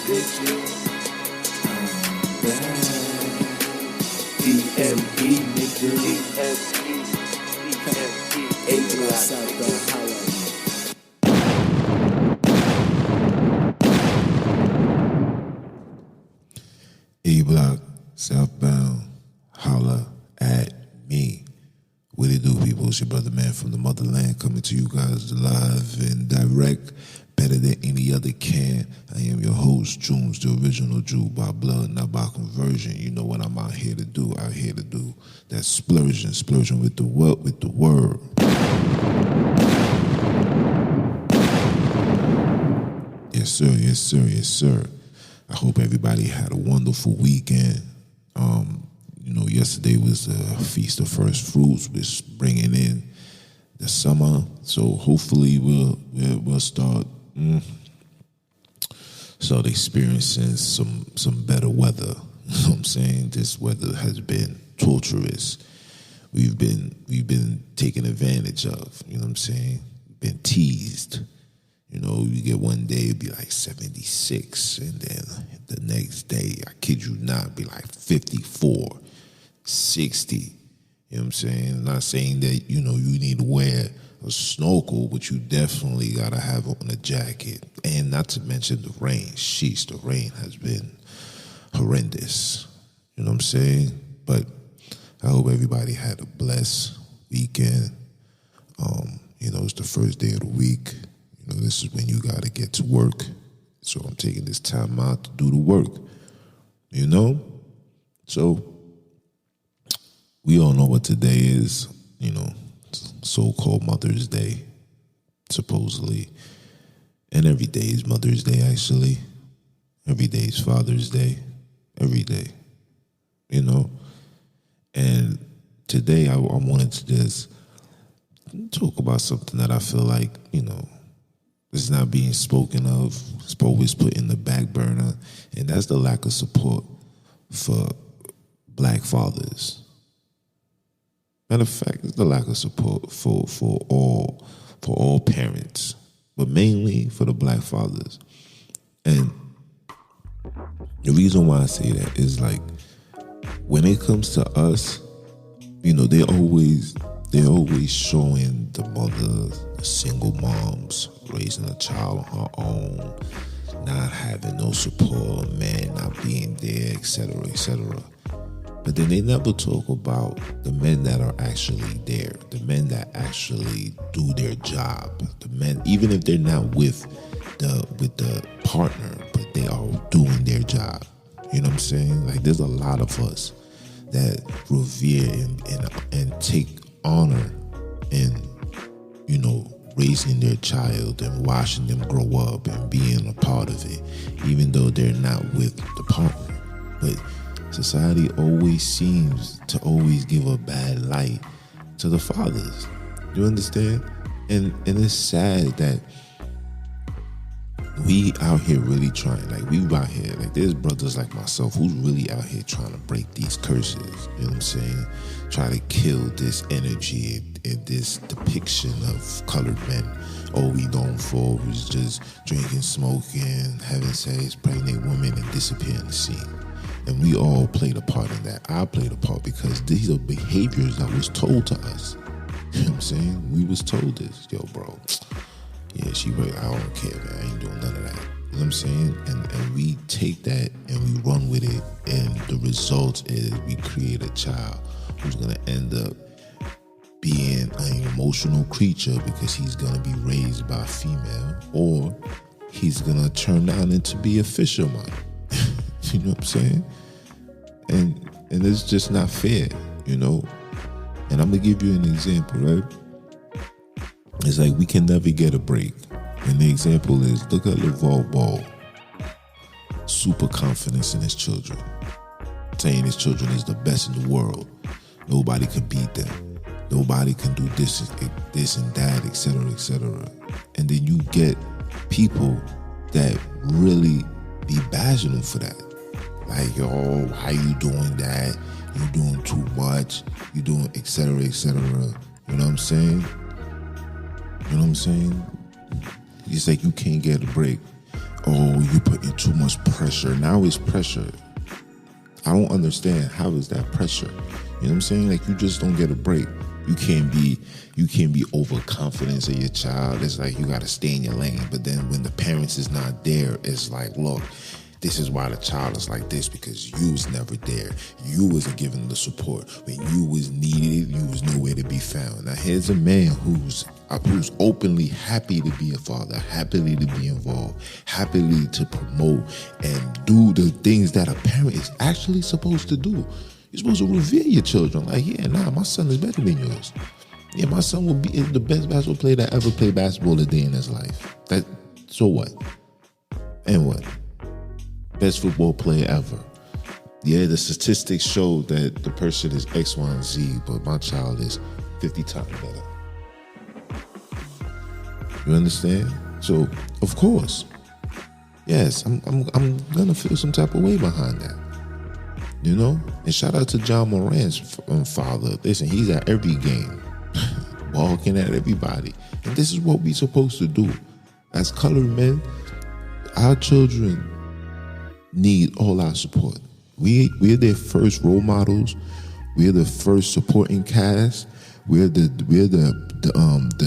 bitches. DME, nigga. A-Block Southbound, holla at me. A-Block Southbound, holla at me. What it do, people? It's your brother, man, from the motherland, coming to you guys live and direct, better than any other can. I am your host, Junes, the original Jew, by blood, not by conversion. You know what I'm out here to do? Out here to do that splurging with the what? With the word. Yes, sir, yes, sir, yes, sir. I hope everybody had a wonderful weekend. Yesterday was the Feast of First Fruits, which bringing in the summer. So hopefully we'll start experiencing some better weather. You know what I'm saying? This weather has been torturous. We've been taken advantage of. You know what I'm saying? Been teased. You know, you get one day, it'd be like 76, and then the next day, I kid you not, be like 54, 60. You know what I'm saying? I'm not saying that, you need to wear a snorkel, but you definitely got to have on a jacket. And not to mention the rain. Sheesh, the rain has been horrendous. You know what I'm saying? But I hope everybody had a blessed weekend. It's the first day of the week. This is when you got to get to work. So I'm taking this time out to do the work. So we all know what today is, so-called Mother's Day, supposedly. And every day is Mother's Day, actually. Every day is Father's Day. Every day. And today I wanted to just talk about something that I feel like, it's not being spoken of. It's always put in the back burner. And that's the lack of support for black fathers. Matter of fact, it's the lack of support for all parents, but mainly for the black fathers. And the reason why I say that is like when it comes to us, they always showing the mothers, the single moms raising a child on her own, not having no support, man not being there, etc., etc. But then they never talk about the men that are actually there, the men that actually do their job, the men, even if they're not with the partner, but they are doing their job. You know what I'm saying? Like there's a lot of us that revere and take honor in, raising their child and watching them grow up and being a part of it, even though they're not with the partner. But society always seems to always give a bad light to the fathers. You understand? And it's sad that we out here really trying, there's brothers like myself who's really out here trying to break these curses, you know what I'm saying? Try to kill this energy and this depiction of colored men. All we known for was just drinking, smoking, having sex, pregnant women, and disappearing the scene. And we all played a part in that. I played a part because these are behaviors that was told to us. You know what I'm saying? We was told this. Yo, bro. Yeah, she right. I don't care, man. I ain't doing none of that. You know what I'm saying? And we take that and we run with it. And the result is we create a child who's going to end up being an emotional creature because he's going to be raised by a female, or he's going to turn out into be a fisherman. You know what I'm saying? And it's just not fair, And I'm going to give you an example, right? It's like we can never get a break. And the example is, look at LeVar Ball. Super confidence in his children. Saying his children is the best in the world. Nobody can beat them. Nobody can do this and that, etc., etc. And then you get people that really be bashing him for that. Like, yo, why you doing that? You doing too much. You doing etc., etc. You know what I'm saying? You know what I'm saying? It's like you can't get a break. oh, you putting too much pressure. Now it's pressure. I don't understand. How is that pressure? You know what I'm saying? Like, you just don't get a break. You can't be overconfident of your child. It's like you gotta stay in your lane. But then when the parents is not there, it's like, look, this is why the child is like this, because you was never there. You wasn't given the support. When you was needed, you was nowhere to be found. Now here's a man who's openly happy to be a father, happily to be involved, happily to promote and do the things that a parent is actually supposed to do. You're supposed to revere your children. Like, yeah, nah, my son is better than yours. Yeah, my son will be the best basketball player that ever played basketball a day in his life. So what? And what? Best football player ever. Yeah, the statistics show that the person is X, Y, and Z, but my child is 50 times better. You understand? So, of course, yes, I'm gonna feel some type of way behind that. You know? And shout out to John Moran's father. Listen, he's at every game, balking at everybody. And this is what we're supposed to do. As colored men, our children need all our support. We're their first role models. We're the first supporting cast. We're the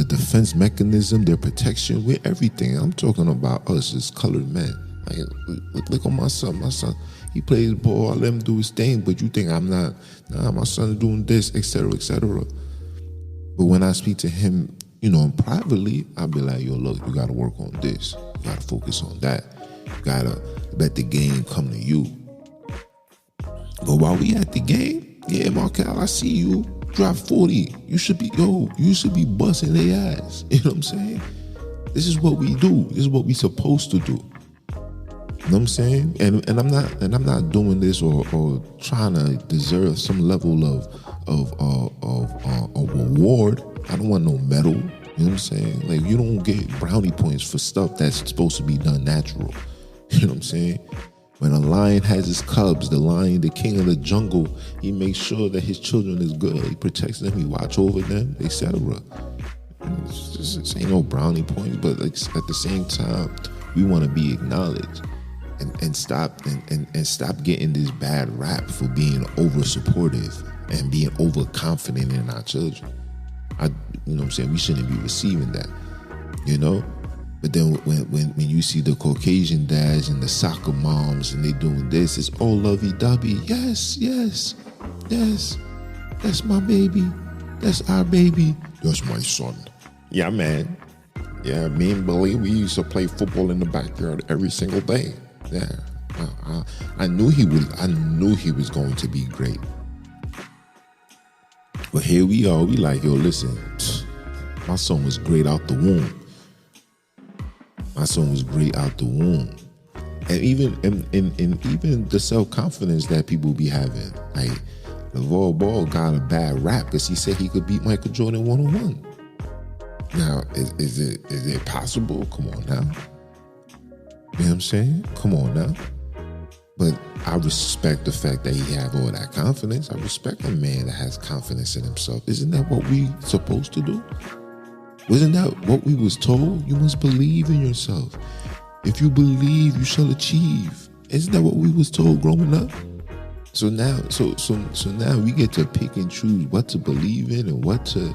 defense mechanism, their protection. We're everything. I'm talking about us as colored men. Like, look on my son. My son, he plays ball. I let him do his thing. But you think I'm not? Nah, my son's doing this, etc., etc. But when I speak to him, you know, privately, I'll be like, yo, look, you got to work on this. You got to focus on that. You got to let the game come to you. But while we at the game, yeah, Markel, I see you drop 40. You should be busting their ass. You know what I'm saying? This is what we do. This is what we supposed to do. You know what I'm saying? And I'm not doing this or trying to deserve some level of reward. I don't want no medal. You know what I'm saying? Like, you don't get brownie points for stuff that's supposed to be done natural. You know what I'm saying? When a lion has his cubs, the lion, the king of the jungle, he makes sure that his children is good. He protects them, he watch over them, etc. This ain't no brownie points, but like, at the same time, we want to be acknowledged and stop getting this bad rap for being over supportive and being overconfident in our children. You know what I'm saying? We shouldn't be receiving that, you know? But then when you see the Caucasian dads and the soccer moms and they doing this, it's all lovey-dovey. Yes. That's my baby. That's our baby. That's my son. Yeah, man. Yeah, me and Billy, we used to play football in the backyard every single day. Yeah. I knew he was going to be great. But here we are. We like, yo, listen, my son was great out the womb. My son was great out the womb. And even the self-confidence that people be having. Like, LeVar Ball got a bad rap because he said he could beat Michael Jordan one-on-one. Now, is it possible? Come on now. You know what I'm saying? Come on now. But I respect the fact that he have all that confidence. I respect a man that has confidence in himself. Isn't that what we supposed to do? Wasn't that what we was told? You must believe in yourself. If you believe, you shall achieve. Isn't that what we was told growing up? So now we get to pick and choose what to believe in and what to,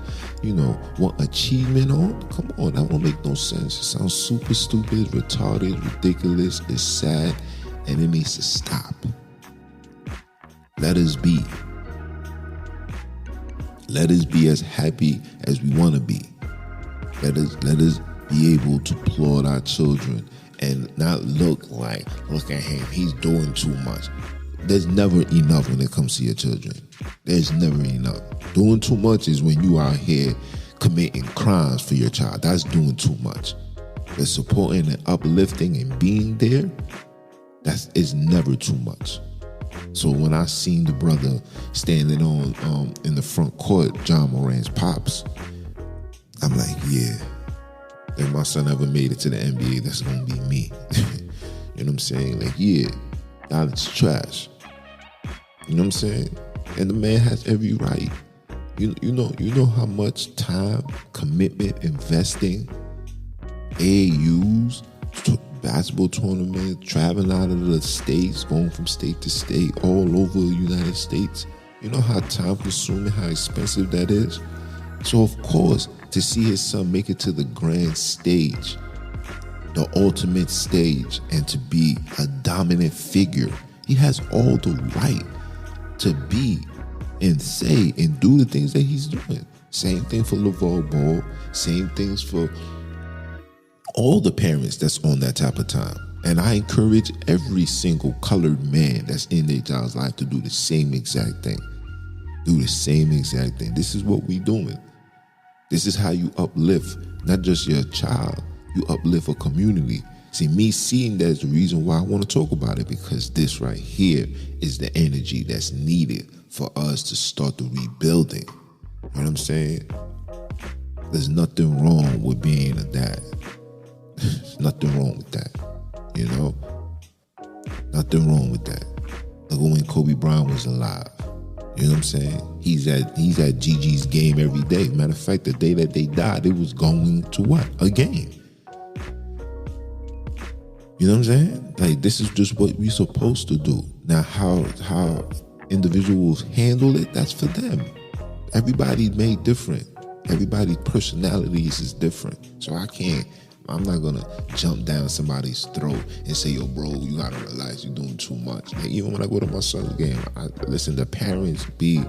want achievement on. Come on, that don't make no sense. It sounds super stupid, retarded, ridiculous. It's sad, and it needs to stop. Let us be. Let us be as happy as we want to be. Let us be able to applaud our children and not look at him, he's doing too much. There's never enough when it comes to your children. There's never enough. Doing too much is when you out here committing crimes for your child. That's doing too much. But supporting and uplifting and being there, is never too much. So when I seen the brother standing on in the front court, John Moran's pops, I'm like, yeah, if my son ever made it to the NBA, that's gonna be me. You know what I'm saying? Like, yeah, that's trash. You know what I'm saying? And the man has every right. You know how much time, commitment, investing, AAUs, basketball tournament, traveling out of the states, going from state to state, all over the United States. You know how time consuming, how expensive that is? So of course, to see his son make it to the grand stage, the ultimate stage, and to be a dominant figure, he has all the right to be and say and do the things that he's doing. Same thing for LeVar Ball, same things for all the parents that's on that type of time. And I encourage every single colored man that's in their child's life to do the same exact thing. Do the same exact thing. This is what we doing. This is how you uplift not just your child, you uplift a community. See, me seeing that is the reason why I want to talk about it, because this right here is the energy that's needed for us to start the rebuilding. You know what I'm saying? There's nothing wrong with being a dad. There's nothing wrong with that. You know? Nothing wrong with that. Look at when Kobe Bryant was alive. You know what I'm saying? He's at Gigi's game every day. Matter of fact, the day that they died, it was going to what? A game. You know what I'm saying? Like, this is just what we're supposed to do. Now, how individuals handle it, that's for them. Everybody's made different. Everybody's personalities is different. So I'm not gonna jump down somebody's throat and say, yo, bro, you gotta relax, you're doing too much. Like, even when I go to my son's game, I listen to parents be,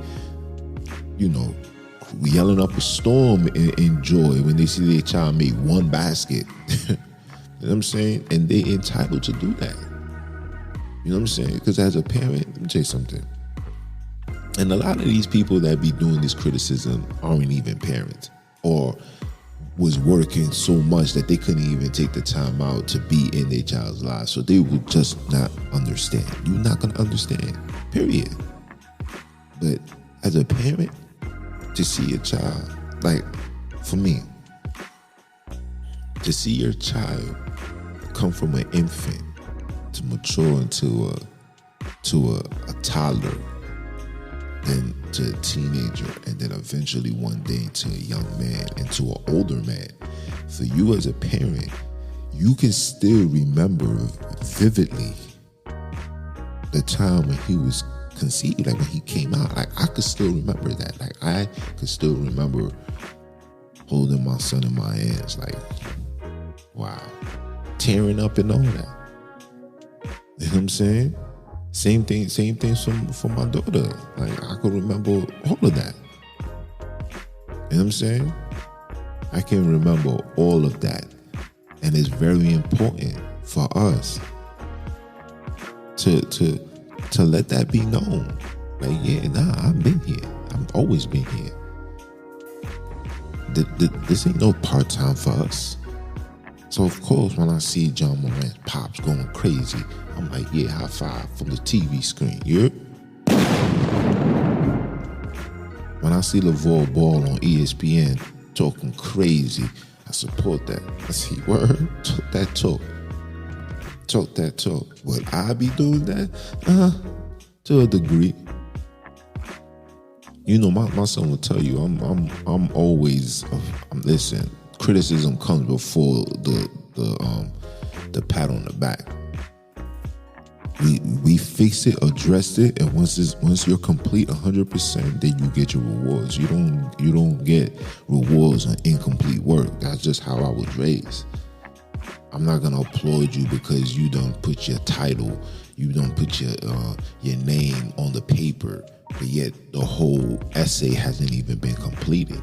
yelling up a storm in joy when they see their child make one basket. You know what I'm saying? And they entitled to do that. You know what I'm saying? Because as a parent, let me tell you something. And a lot of these people that be doing this criticism aren't even parents, or was working so much that they couldn't even take the time out to be in their child's lives. So they would just not understand. You're not going to understand, period. But as a parent, to see your child, like for me, to see your child come from an infant to mature into a toddler, then to a teenager, and then eventually one day to a young man and to an older man. For you as a parent, you can still remember vividly the time when he was conceived, like when he came out. Like, I could still remember that. Like, I could still remember holding my son in my hands, like, wow, tearing up and all that. You know what I'm saying? Same thing for my daughter. Like, I could remember all of that. You know what I'm saying? I can remember all of that. And it's very important for us to let that be known. Like, yeah, I've been here. I've always been here. This ain't no part-time for us. So of course, when I see John Morant's pops going crazy, I'm like, yeah, high five from the TV screen. You? When I see LeVar Ball on ESPN talking crazy, I support that. I see, word, talk that talk. Talk that talk. Would I be doing that? To a degree. You know, my son will tell you, I'm always, listen, criticism comes before the pat on the back. We fix it, address it, and once you're complete 100%, then you get your rewards. You don't get rewards on incomplete work. That's just how I was raised. I'm not gonna applaud you because you don't put your title, you don't put your name on the paper, but yet the whole essay hasn't even been completed.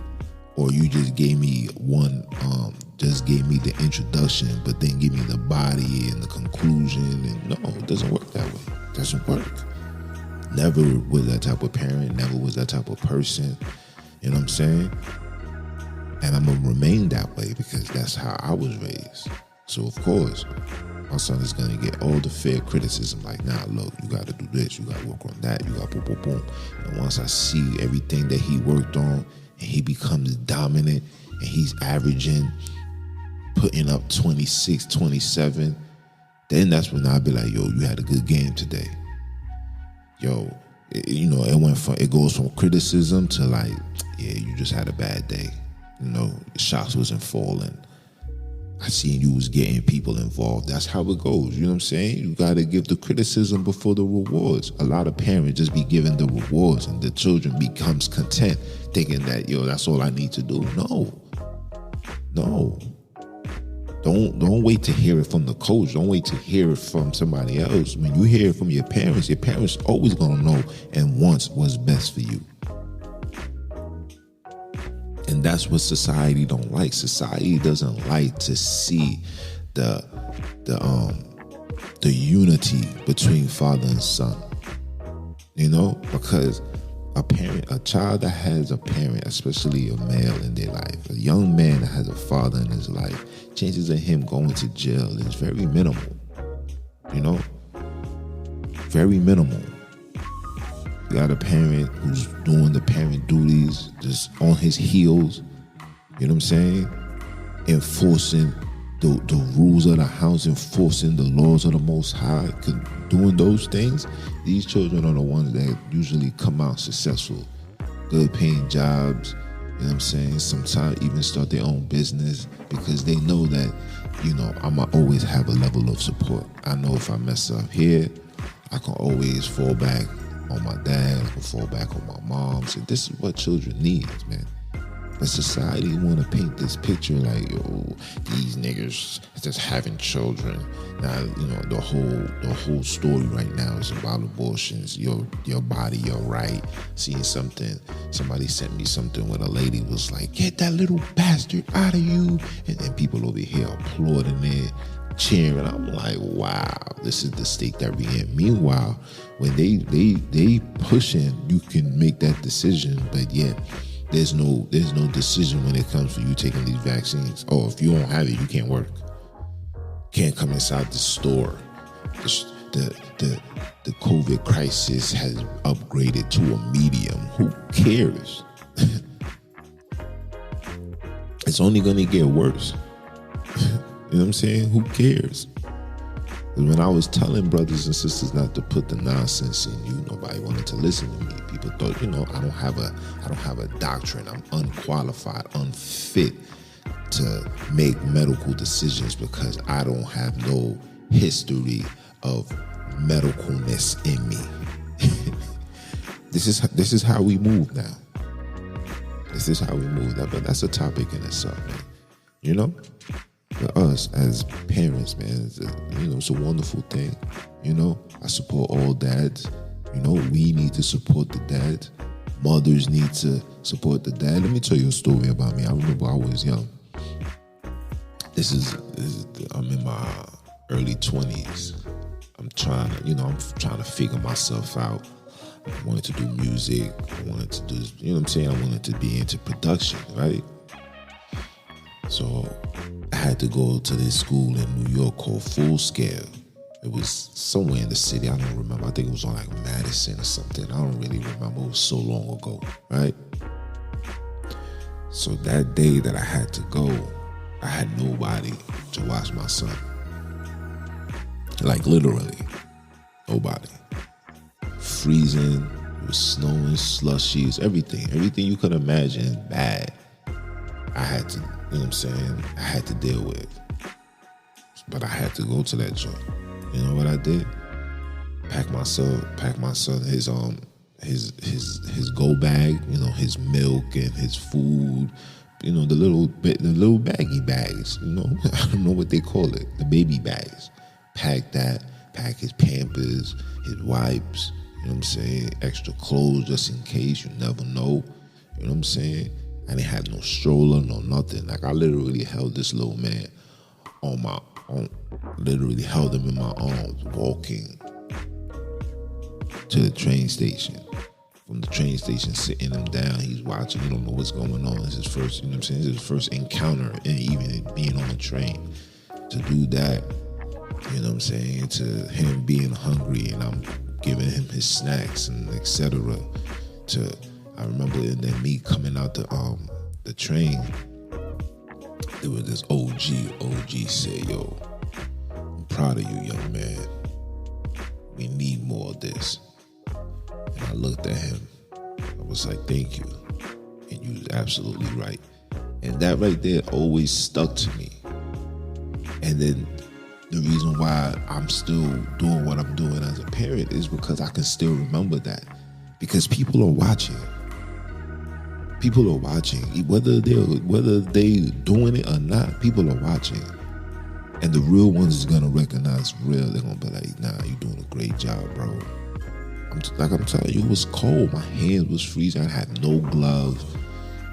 Or you just gave me the introduction, but then give me the body and the conclusion. And no, it doesn't work that way. It doesn't work. Never was that type of parent, never was that type of person. You know what I'm saying? And I'm gonna remain that way because that's how I was raised. So of course, my son is gonna get all the fair criticism, like, nah, look, you gotta do this, you gotta work on that, you gotta boom, boom, boom. And once I see everything that he worked on, and he becomes dominant, and he's averaging, putting up 26, 27, then that's when I'll be like, yo, you had a good game today. Yo, it goes from criticism to like, yeah, you just had a bad day. You know, shots wasn't falling. I seen you was getting people involved. That's how it goes. You know what I'm saying? You got to give the criticism before the rewards. A lot of parents just be giving the rewards and the children becomes content thinking that, yo, that's all I need to do. No. Don't wait to hear it from the coach. Don't wait to hear it from somebody else. When you hear it from your parents always gonna know and wants what's best for you. And that's what society don't like. Society doesn't like to see the unity between father and son. You know, because a child that has a parent, especially a male in their life, a young man that has a father in his life, chances of him going to jail is very minimal. You know? Very minimal. You got a parent who's doing the parent duties, just on his heels, you know what I'm saying? Enforcing the rules of the house, enforcing the laws of the Most High, doing those things. These children are the ones that usually come out successful, good paying jobs, you know what I'm saying? Sometimes even start their own business because they know that, you know, I'ma always have a level of support. I know if I mess up here, I can always fall back on my dad, I can fall back on my mom. So this is what children need, man. But society want to paint this picture like, yo, these niggas just having children. Now, you know, the whole story right now is about abortions. Your body, your right. Seeing something, somebody sent me something where the lady was like, get that little bastard out of you. And then people over here applauding it, cheering. I'm like, wow, this is the state that we in. Meanwhile, when they pushing, you can make that decision, but yet there's no decision when it comes for you taking these vaccines. Oh, if you don't have it, you can't work. Can't come inside the store. The COVID crisis has upgraded to a medium. Who cares? It's only gonna get worse. You know what I'm saying? Who cares? When I was telling brothers and sisters not to put the nonsense in you, nobody wanted to listen to me. People thought, you know, I don't have a doctrine. I'm unqualified, unfit to make medical decisions because I don't have no history of medicalness in me. This is how we move now. This is how we move now. But that's a topic in itself, man. You know? For us as parents, man, it's a wonderful thing. You know, I support all dads. You know, we need to support the dads. Mothers need to support the dad. Let me tell you a story about me. I remember I was young. I'm in my early 20s. I'm trying to figure myself out. I wanted to do music. I wanted to do, you know what I'm saying? I wanted to be into production, right? So I had to go to this school in New York called Full Scale. It was somewhere in the city. I don't remember. I think it was on like Madison or something. I don't really remember. It was so long ago, right? So that day that I had to go, I had nobody to watch my son. Like literally, nobody. Freezing, it was snowing, slushies, everything you could imagine bad. I had to, you know what I'm saying? I had to deal with. But I had to go to that joint. You know what I did? Pack my son his go bag, you know, his milk and his food, you know, the little baggy bags, you know, I don't know what they call it, the baby bags. Pack that, pack his Pampers, his wipes, you know what I'm saying, extra clothes just in case, you never know, you know what I'm saying. I didn't have no stroller, no nothing. Like I literally held this little man literally held him in my arms, walking to the train station. From the train station, sitting him down, he's watching, he don't know what's going on. It's his first, you know what I'm saying? It's his first encounter and even being on a train. To do that, you know what I'm saying? To him being hungry and I'm giving him his snacks and etc. I remember, and then me coming out the train, there was this OG say, yo, I'm proud of you, young man. We need more of this. And I looked at him. I was like, thank you. And you was absolutely right. And that right there always stuck to me. And then the reason why I'm still doing what I'm doing as a parent is because I can still remember that. Because people are watching. People are watching. Whether they doing it or not, people are watching. And the real ones is gonna recognize real. They're gonna be like, nah, you doing a great job, bro. I'm telling you, it was cold. My hands was freezing. I had no gloves.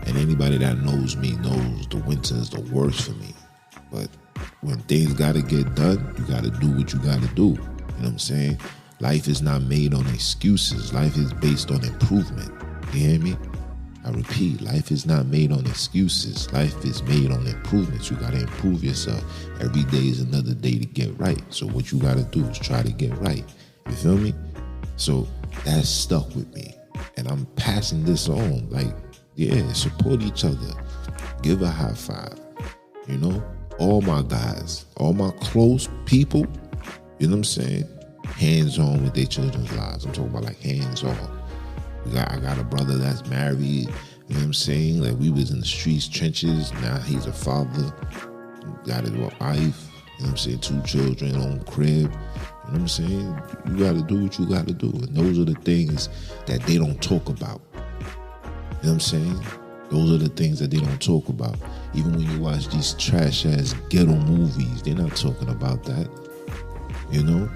And anybody that knows me knows the winter is the worst for me. But when things gotta get done, you gotta do what you gotta do. You know what I'm saying? Life is not made on excuses. Life is based on improvement. You hear me? I repeat, life is not made on excuses. Life is made on improvements. You gotta improve yourself. Every day is another day to get right. So what you gotta do is try to get right. You feel me? So that stuck with me. And I'm passing this on. Like, yeah, support each other. Give a high five. You know? All my guys, all my close people, you know what I'm saying? Hands on with their children's lives. I'm talking about like hands on. I got a brother that's married, you know what I'm saying? Like we was in the streets, trenches, now he's a father, got his wife, you know what I'm saying? 2 children, own crib, you know what I'm saying? You gotta do what you gotta do. And those are the things that they don't talk about. You know what I'm saying? Those are the things that they don't talk about. Even when you watch these trash ass ghetto movies, they're not talking about that. You know?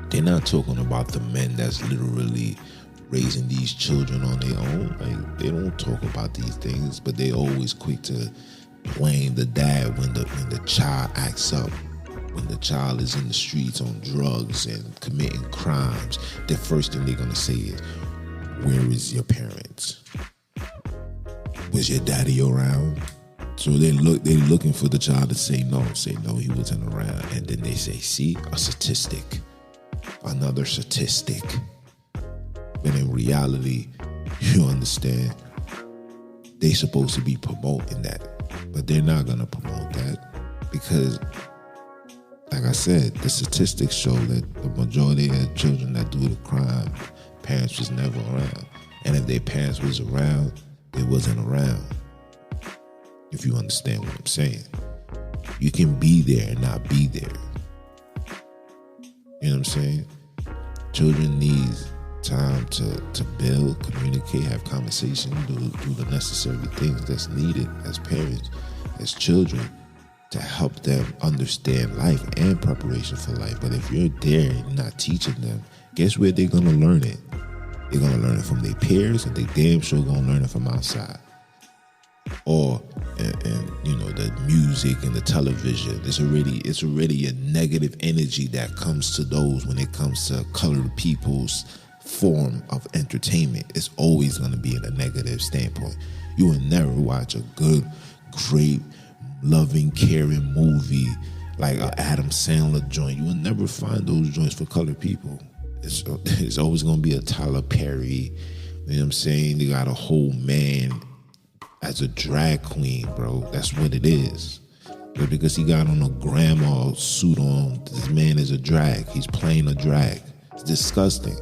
They're not talking about the men that's literally raising these children on their own. Like, they don't talk about these things, but they always quick to blame the dad when the child acts up, when the child is in the streets on drugs and committing crimes. The first thing they're gonna say is, where is your parents? Was your daddy around? So they're looking for the child to say no, he wasn't around. And then they say, see, a statistic, another statistic. But in reality, you understand, they supposed to be promoting that. But they're not going to promote that because, like I said, the statistics show that the majority of children that do the crime, parents was never around. And if their parents was around, they wasn't around. If you understand what I'm saying. You can be there and not be there. You know what I'm saying? Children need time to build, communicate, have conversation, do the necessary things that's needed as parents, as children, to help them understand life and preparation for life. But if you're there and you're not teaching them, guess where they're gonna learn it? They're gonna learn it from their peers, and they damn sure gonna learn it from outside. Or and you know, the music and the television. It's already a negative energy that comes to those when it comes to colored people's form of entertainment. It's always gonna be in a negative standpoint. You will never watch a good, great, loving, caring movie like an Adam Sandler joint. You will never find those joints for colored people. It's always gonna be a Tyler Perry. You know what I'm saying? They got a whole man as a drag queen, bro. That's what it is. But because he got on a grandma suit on, this man is a drag. He's playing a drag. It's disgusting.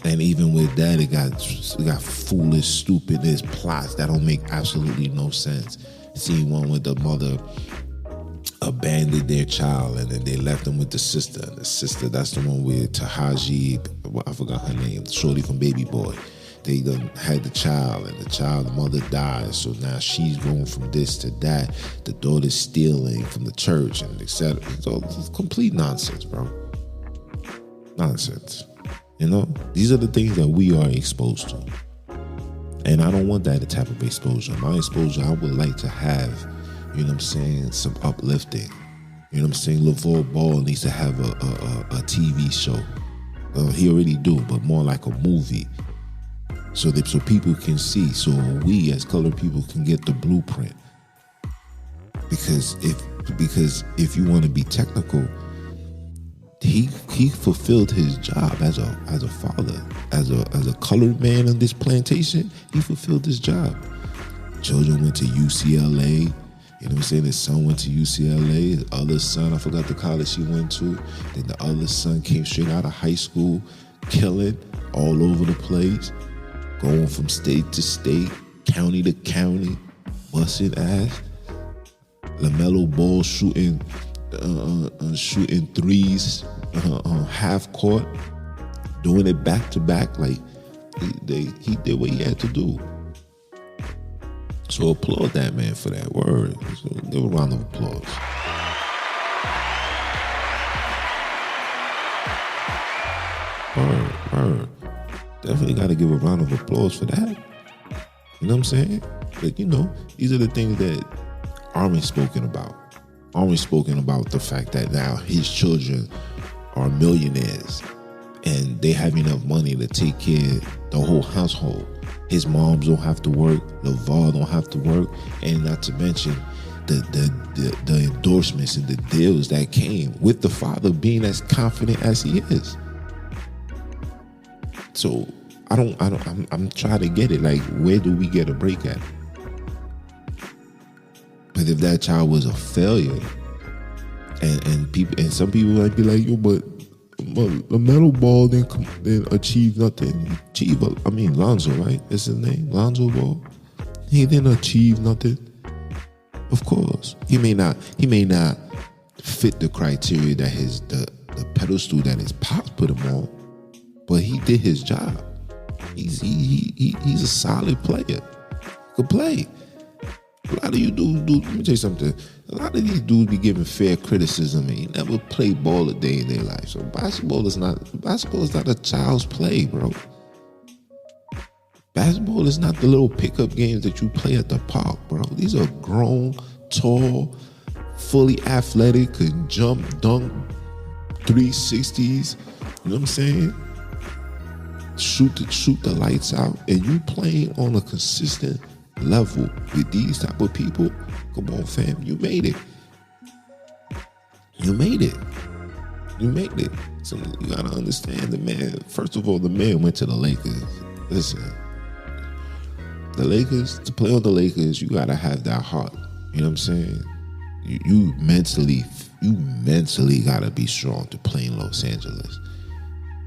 And even with that, it got foolish, stupid plots that don't make absolutely no sense. See one with the mother abandoned their child and then they left them with the sister. And the sister, that's the one with Tahaji, I forgot her name, Shorty from Baby Boy. They done had the child, and the mother died. So now she's going from this to that. The daughter's stealing from the church, and etc. It's complete nonsense, bro. Nonsense. You know, these are the things that we are exposed to, and I don't want that type of exposure. My exposure, I would like to have, you know what I'm saying, some uplifting. You know what I'm saying? LeVar Ball needs to have a TV show. He already do, but more like a movie. So people can see, so we as colored people can get the blueprint. Because if you want to be technical, he fulfilled his job as a father, as a colored man on this plantation. He fulfilled his job. Children went to UCLA. You know what I'm saying? His son went to UCLA. His other son, I forgot the college he went to. Then the other son came straight out of high school, killing all over the place. Going from state to state, county to county, busting ass. LaMelo Ball shooting threes, half court, doing it back to back. Like he did what he had to do. So applaud that man for that word. So give a round of applause. Word. Definitely got to give a round of applause for that. You know what I'm saying? But these are the things that Armin's spoken about. Armin's spoken about the fact that now his children are millionaires and they have enough money to take care of the whole household. His moms don't have to work, LeVar don't have to work, and not to mention the endorsements and the deals that came with the father being as confident as he is. So I'm trying to get it. Like, where do we get a break at? But if that child was a failure, and some people might be like, yo, but LaMelo Ball didn't achieve nothing. Lonzo, right? That's his name, Lonzo Ball. He didn't achieve nothing. Of course, he may not fit the criteria that the pedestal that his pops put him on, but he did his job. He's a solid player. Could play. A lot of you dudes, let me tell you something. A lot of these dudes be giving fair criticism and never play ball a day in their life. So basketball is not a child's play, bro. Basketball is not the little pickup games that you play at the park, bro. These are grown, tall, fully athletic, could jump, dunk, 360s. You know what I'm saying? Shoot the lights out, and you playing on a consistent level with these type of people. Come on, fam, you made it. So you gotta understand the man. First of all, the man went to the Lakers. Listen, the Lakers, to play on the Lakers, you gotta have that heart. You know what I'm saying? You mentally gotta be strong to play in Los Angeles.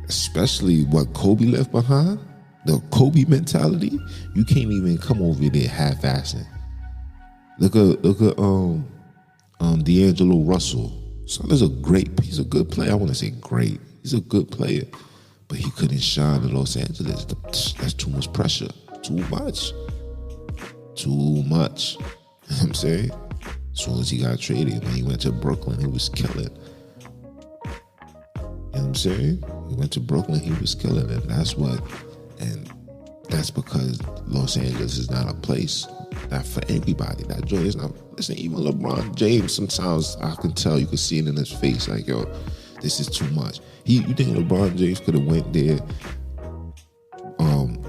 Especially what Kobe left behind, the Kobe mentality. You can't even come over there half-assing. Look at D'Angelo Russell. He's a good player. I want to say great. He's a good player, but he couldn't shine in Los Angeles. That's too much pressure. Too much. You know what I'm saying? As soon as he got traded, when he went to Brooklyn, he was killing. You know what I'm saying? He went to Brooklyn, he was killing it. And that's because Los Angeles is not a place, not for everybody. That joy is not. Listen, even LeBron James, sometimes I can tell, you can see it in his face, like, yo, this is too much. You think LeBron James could have went there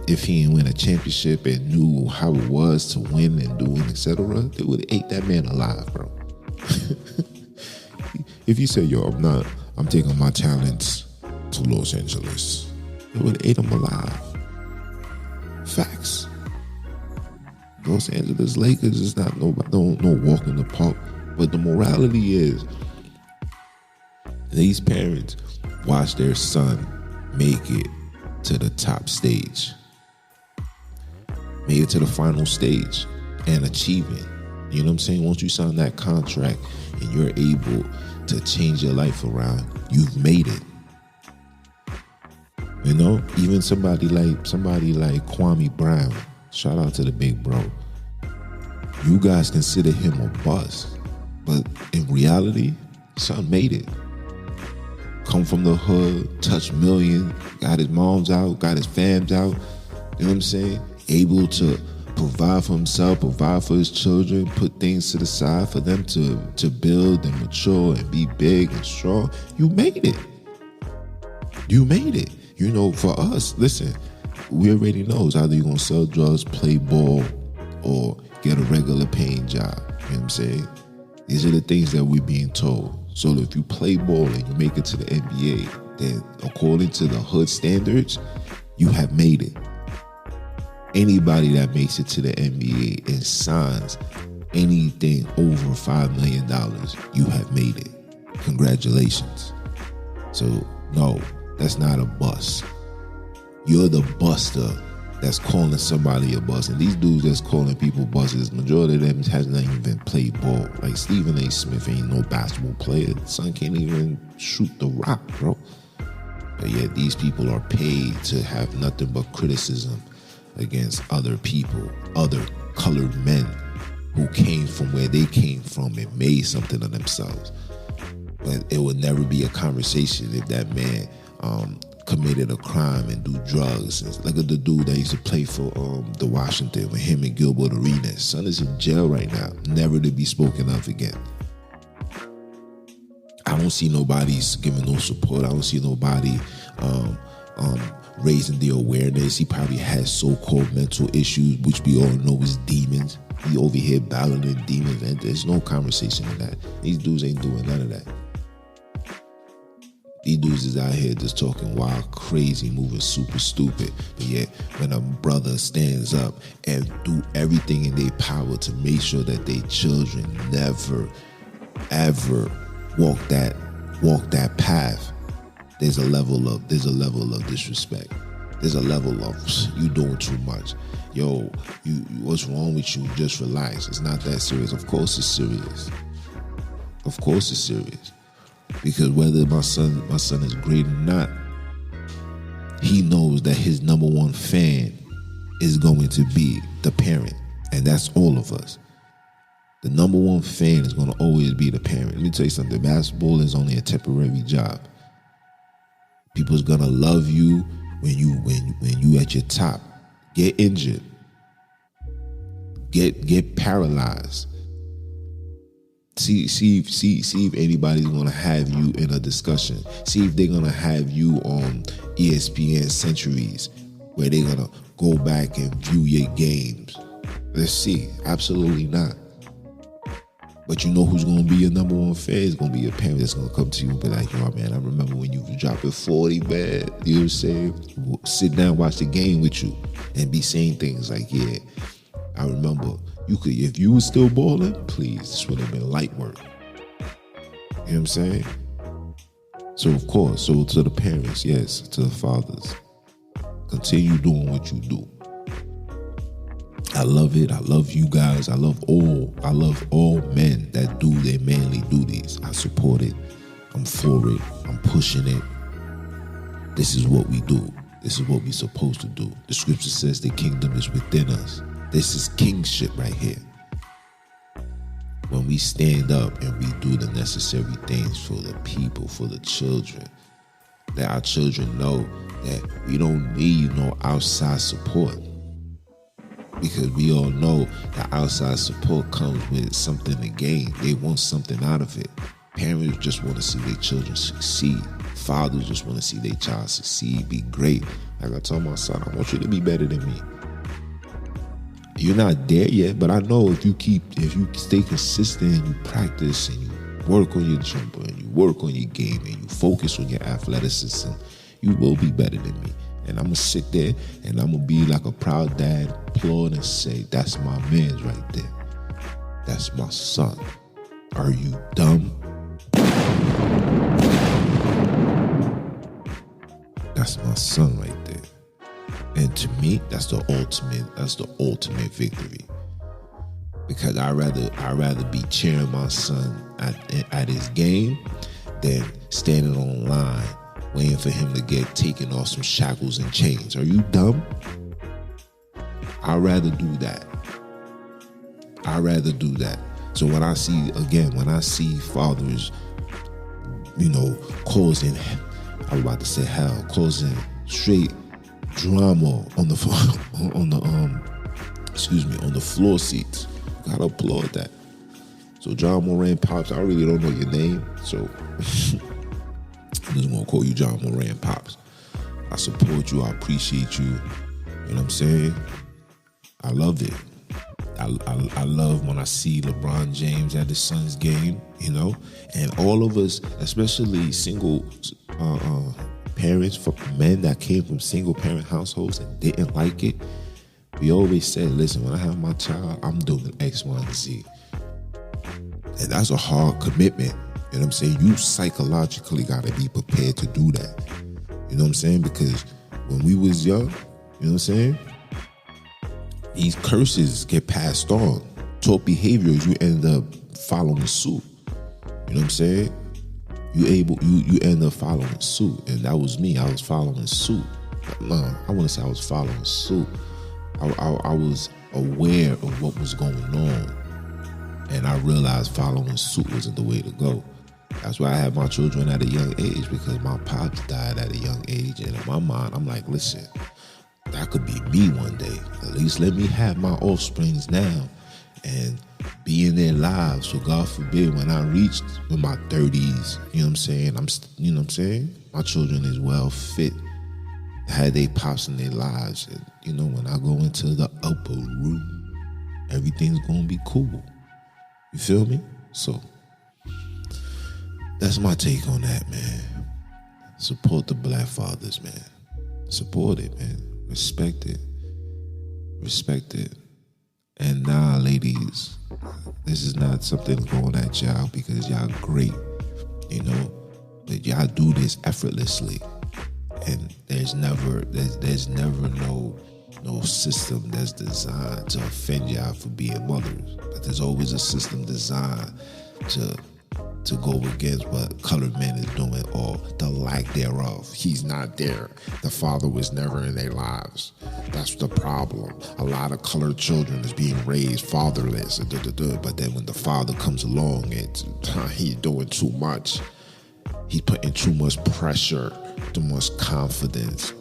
if he didn't win a championship and knew how it was to win and do it, etc.? They would have ate that man alive, bro. If you say, yo, I'm taking my talents to Los Angeles, they would have ate him alive. Facts. Los Angeles Lakers is not no walk in the park, but the morality is these parents watch their son make it to the top stage, make it to the final stage and achieve it. You know what I'm saying? Once you sign that contract and you're able to change your life around, you've made it. You know, even somebody like Kwame Brown, shout out to the big bro. You guys consider him a bust, but in reality, son made it. Come from the hood, touched million, got his moms out, got his fams out. You know what I'm saying? Able to provide for himself, provide for his children, put things to the side for them to build and mature and be big and strong. You made it. You made it. You know, for us, listen, we already know it's either you're going to sell drugs, play ball, or get a regular paying job. You know what I'm saying? These are the things that we're being told. So if you play ball and you make it to the NBA, then according to the hood standards, you have made it. Anybody that makes it to the NBA and signs anything over $5 million, you have made it. Congratulations. So, no, that's not a bust. You're the buster that's calling somebody a bust. And these dudes that's calling people buses, majority of them has not even played ball. Like Stephen A. Smith ain't no basketball player. The son can't even shoot the rock, bro. But yet these people are paid to have nothing but criticism against other people, other colored men who came from where they came from and made something of themselves. But it would never be a conversation if that man committed a crime and do drugs. Look at the dude that used to play for the Washington with him and Gilbert Arenas. His son is in jail right now, never to be spoken of again. I don't see nobody's giving no support. I don't see nobody raising the awareness. He probably has so-called mental issues, which we all know is demons. He over here battling demons, and there's no conversation of that. These dudes ain't doing none of that. These dudes is out here just talking wild, crazy, moving super stupid. But yet, when a brother stands up and do everything in their power to make sure that their children never, ever walk that path, there's a level of disrespect. There's a level of you doing too much. Yo, you what's wrong with you? Just relax. It's not that serious. Of course it's serious. Of course it's serious. Because whether my son is great or not, he knows that his number one fan is going to be the parent. And that's all of us. The number one fan is going to always be the parent. Let me tell you something. Basketball is only a temporary job. People's going to love you when you at your top. Get injured. Get paralyzed. See if anybody's gonna have you in a discussion. See if they're gonna have you on ESPN Centuries, where they're gonna go back and view your games. Let's see. Absolutely not. But you know who's gonna be your number one fan? It's gonna be your parent that's gonna come to you and be like, yo, man, I remember when you dropping 40, man. You know what I'm saying? Sit down, watch the game with you, and be saying things like, yeah, I remember. You could, if you was still balling, please, this would have been light work. You know what I'm saying? So of course, so to the parents, yes, to the fathers, continue doing what you do. I love it. I love you guys. I love all men that do their manly duties. I support it. I'm for it. I'm pushing it. This is what we do. This is what we're supposed to do. The scripture says the kingdom is within us. This is kingship right here. When we stand up and we do the necessary things for the people, for the children, that our children know that we don't need no outside support. Because we all know that outside support comes with something to gain. They want something out of it. Parents just want to see their children succeed. Fathers just want to see their child succeed, be great. Like I told my son, I want you to be better than me. You're not there yet, but I know if you stay consistent and you practice and you work on your jumper and you work on your game and you focus on your athleticism, you will be better than me. And I'm going to sit there and I'm going to be like a proud dad, applaud and say, that's my man's right there. That's my son. Are you dumb? That's my son right there. And to me, that's the ultimate victory. Because I'd rather be cheering my son at his game than standing on line waiting for him to get taken off some shackles and chains. Are you dumb? I'd rather do that. So when I see fathers, causing, I was about to say hell, causing straight drama on the floor seats, gotta applaud that. So John Moran Pops, I really don't know your name, so I'm just gonna call you John Moran Pops. I support you, I appreciate you. You know what I'm saying? I love it. I love when I see LeBron James at his son's game, and all of us, especially single parents, for men that came from single parent households and didn't like it, we always said, listen, when I have my child, I'm doing X, Y, and Z. And that's a hard commitment. You know what I'm saying? You psychologically got to be prepared to do that. You know what I'm saying? Because when we was young, you know what I'm saying? these curses get passed on. Taught behaviors, you end up following suit. You know what I'm saying? You end up following suit, and that was me. I was following suit. No, I wouldn't say I was following suit. I was aware of what was going on, and I realized following suit wasn't the way to go. That's why I had my children at a young age, because my pops died at a young age, and in my mind, I'm like, listen, that could be me one day. At least let me have my offsprings now and be in their lives. So God forbid, when I reach in my 30s, you know what I'm saying? My children is well fit, had they pops in their lives. And, you know, when I go into the upper room, everything's going to be cool. You feel me? So that's my take on that, man. Support the black fathers, man. Support it, man. Respect it. Respect it. And nah, ladies, this is not something going at y'all because y'all great, you know, but y'all do this effortlessly. And there's never no system that's designed to offend y'all for being mothers. But there's always a system designed to go against what colored men is doing, or the lack thereof. He's not there. The father was never in their lives. That's the problem. A lot of colored children is being raised fatherless, but then when the father comes along, he's doing too much. He's putting too much pressure, too much confidence.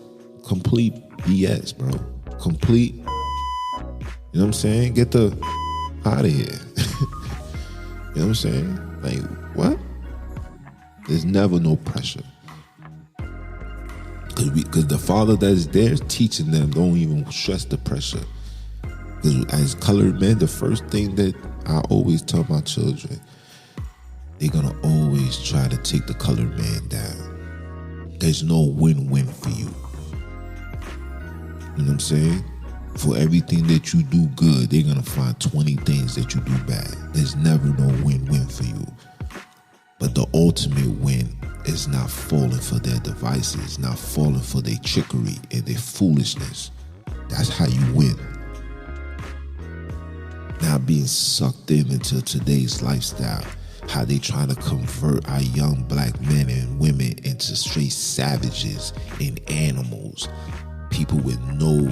Complete BS, bro. Complete. You know what I'm saying? Get the out of here. You know what I'm saying? Like, what? There's never no pressure. Because the father that's there is teaching them, don't even stress the pressure. Because as colored men, the first thing that I always tell my children, they're going to always try to take the colored man down. There's no win-win for you. You know what I'm saying? For everything that you do good, they're going to find 20 things that you do bad. There's never no win-win for you. But the ultimate win is not falling for their devices, not falling for their trickery and their foolishness. That's how you win. Not being sucked into today's lifestyle, how they trying to convert our young black men and women into straight savages and animals, people with no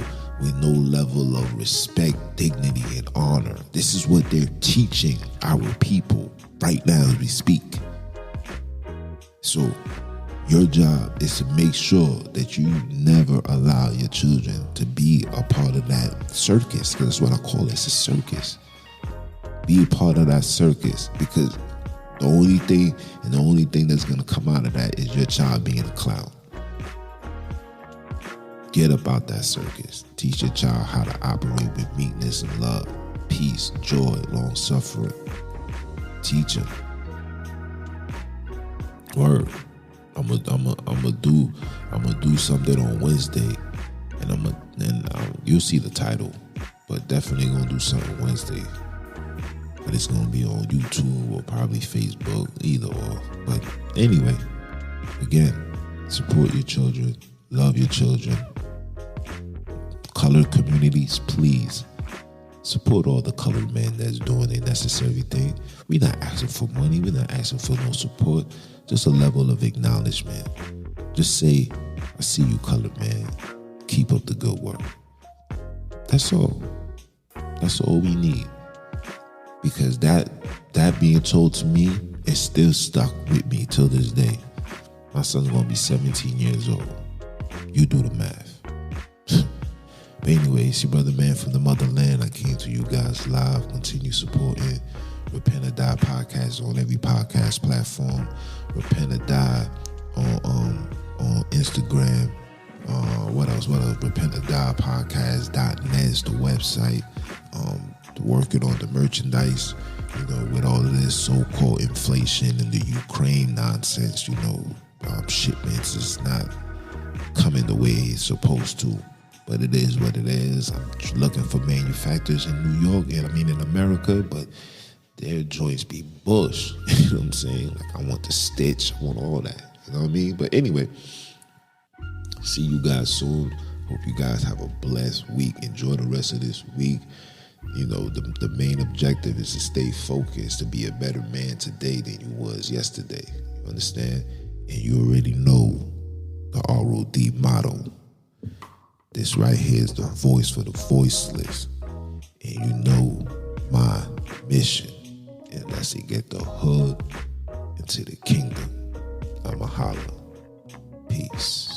level of respect, dignity, and honor. This is what they're teaching our people right now as we speak. So your job is to make sure that you never allow your children to be a part of that circus, because that's what I call it. It's a circus. Be a part of that circus, because the only thing that's going to come out of that is your child being a clown. Get about that circus. Teach your child how to operate with meekness and love, peace, joy, long-suffering. Teach them. Word. I'm gonna do something on Wednesday, and you'll see the title, but definitely gonna do something Wednesday. But it's gonna be on YouTube or probably Facebook, either or. But anyway, again, support your children, love your children. Colored communities, please support all the colored men that's doing the necessary thing. We're not asking for money. We're not asking for no support. Just a level of acknowledgement. Just say, I see you, colored man. Keep up the good work. That's all. That's all we need. Because that being told to me is still stuck with me till this day. My son's gonna be 17 years old. You do the math. But anyway, it's your brother man from the motherland. I came to you guys live. Continue supporting Repent or Die podcast on every podcast platform. Repent or Die on Instagram. What else? Repent or Die podcast.net is the website. Working on the merchandise, with all of this so-called inflation and the Ukraine nonsense, shipments is not coming the way it's supposed to. But it is what it is. I'm looking for manufacturers in New York, and in America, but their joints be bush. You know what I'm saying? Like, I want the stitch, I want all that. You know what I mean? But anyway, see you guys soon. Hope you guys have a blessed week. Enjoy the rest of this week. You know, the main objective is to stay focused, to be a better man today than you was yesterday. You understand? And you already know the ROD motto. This right here is the voice for the voiceless. And you know my mission. And that's to get the hood into the kingdom. I'ma holla. Peace.